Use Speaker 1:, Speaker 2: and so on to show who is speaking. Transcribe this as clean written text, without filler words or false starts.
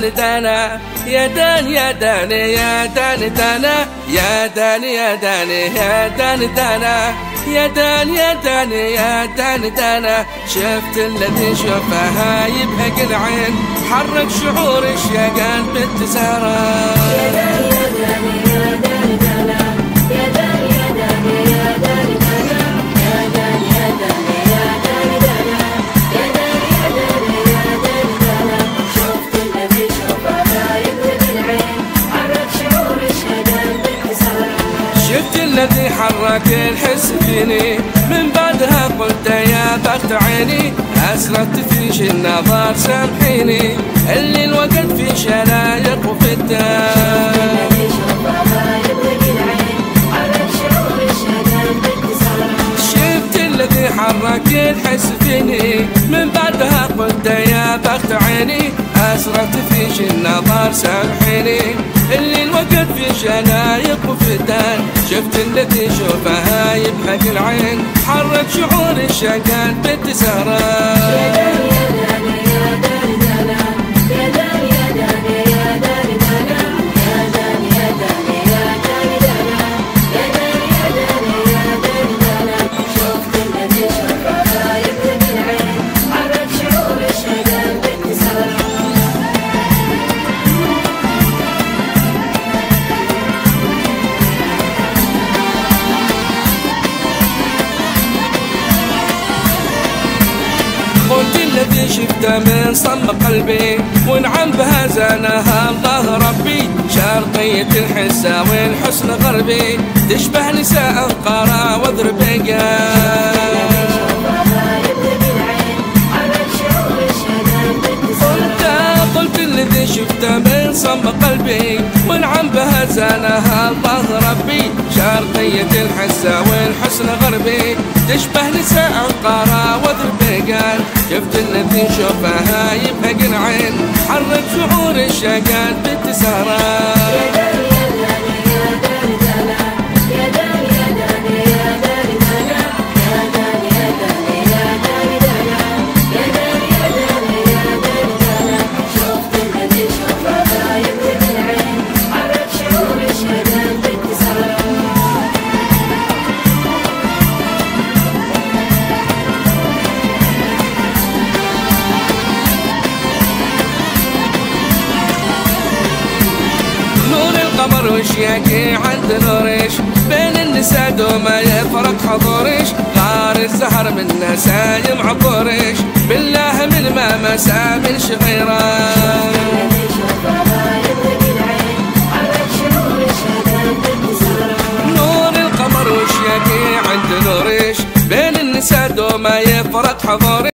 Speaker 1: دان دانا يا دان يا دان يا دان دانا يا دان يا دان يا دان دانا يا دان يا دان يا دان دانا شفت الذي شفها يبهق العين حرك شعور الشيقان بالتسارة يا دان يا دان يا دان دانا يا دان يا دان يا دان دانا يا دان يا دان يا دان دانا يا دان يا دان يا دان دانا شفت الذي شفها يبهق العين حرك شعور الشيقان بالتسارة شفت الذي حرك الحس فيني من بعدها قلت يا بخت عيني أسرت فيش النظر سامحيني اللي الوقت في شلايق وفي الدار شفت الذي حرك الحس فيني من بعدها قلت يا بخت عيني أسرت فيش النظر سامحيني اللي الوقت في شلايق وفي الدار شفت الذي شوفها يبهق العين حرك شعور الشقان بالتسارة يا دان يا دان يا دان دانا يا دان يا دان يا دان دانا يا دان يا دان يا دان دانا يا دان يا دان يا دان دانا شفت الذي شوفها يبهق العين حرك شعور الشقان بالتسارة قلت الذي شفته من صمم قلبي ونعم بها زانها الله ربي شرقية الحسة والحسن غربي تشبه نساء القرى وذربيقة قلت الذي شفته من صمم قلبي ونعم بها زانها الله ربي شرقية الحسة والحسن غربي تشبه نساء القرى وذربيقان شفت الذي شوفها يبهق العين حرك شعور الشقان بالتسارة يا دان يا دان يا دان دانا يا دان يا دان يا دان دانا يا دان يا دان يا دان دانا يا دان يا دان يا دان دانا شفت الذي شوفها يبهق العين حرك شعور الشقان بالتسارة القمر وشياقي عند نوريش بين النساء دوما يفرق حضوريش غار الزهر من نسايم عطوريش بالله من ما مسا من شغيرة نور القمر وشياقي عند نوريش بين النساء دوما يفرق حضوريش